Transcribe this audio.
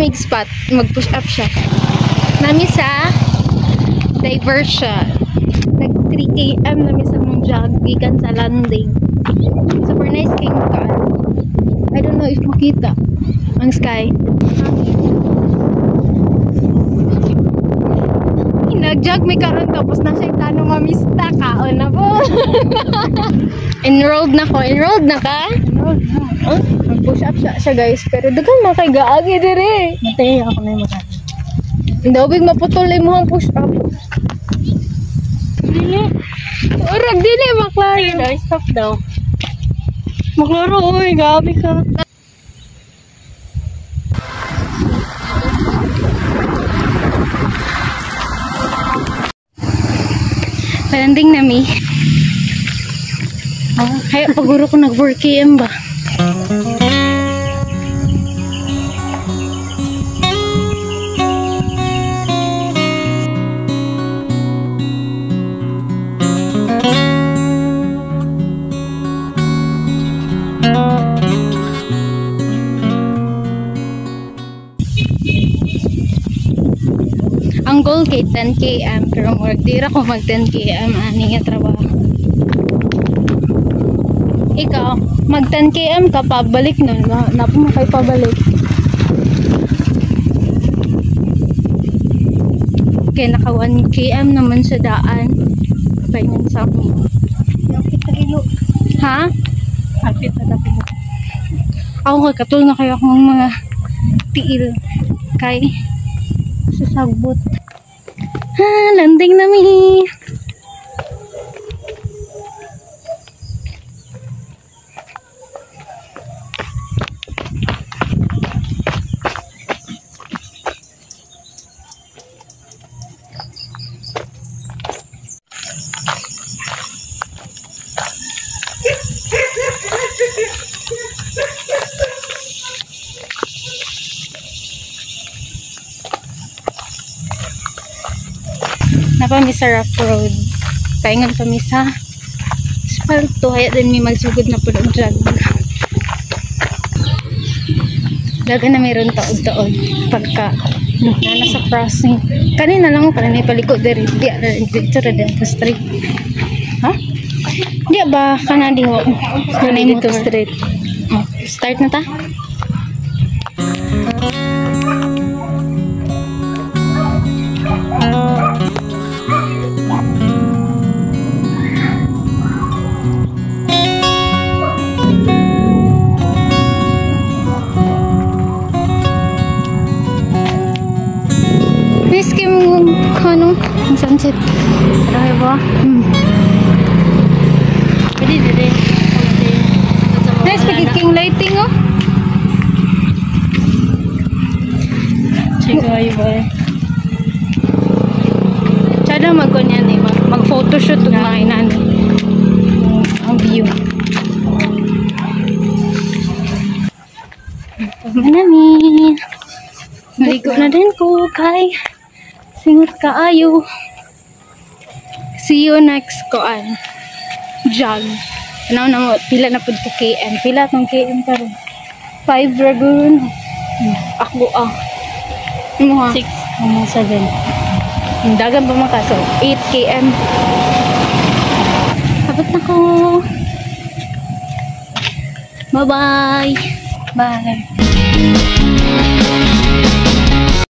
mig spot, mag-push up siya. Nami sa diversion. Nag 3 km nami sa mong jog gikan sa landing. Super nice king ka. I don't know if makita ang sky. Nag-jog may karon tapos na siya tanong mamista ka o na po. Enrolled na ko. Enrolled na ka? Enrolled na. Oh, mag-push up siya guys. Pero dagan makagaagi dire. Matay ako na yung mata. Hindi obig maputol mo ang push up. Dili. Urag dili maklaro. Ay, stop daw. Maklaro, oy, gabi ka. Palanding na mi. Ay, paguro ko nag-4 km ba? Ang goal kay 10 km pero work dira ko mag 10 km ani nga trabaho. Ikaw, mag 10 km ka pabalik nun, napo mo kay pabalik. Kaya naka 1 km naman sa daan. Pahingan sa ako. Kapit na ilo. Ha? Kapit na pilo. Ako katul na kayo akong mga tiil kay sasagbot. Landing na mi. Napami sa rough road. Paingon pa mi sa asfalto. Kaya din mi magsugod na po ng drag. Daga na mayroon taod-taod. Pagka na sa crossing. Kanina lang ako kanina paliko diri. Di ara dito ra dito street. Ha? Di ba kanadi mo? Kanay dito street. Oh, start na ta. Risky mo ano? Ang sunset. Dahil ba? Pwede dili. Nice pagiging lighting oh. Chico ayo ba eh. Tsada mag-kunyan eh. Mag-photoshoot ng mga inani. Ang view. Manami. Maligo na din ko kay singot kaayo. See you next koan. Jog. Ano na mo, pila na po ka KM. Pila tong KM karon. 5 Dragoon. Ako Ano ha? 6, 7. Dagan pa man ka. So, 8 km. Abot na ko. Bye-bye. Bye.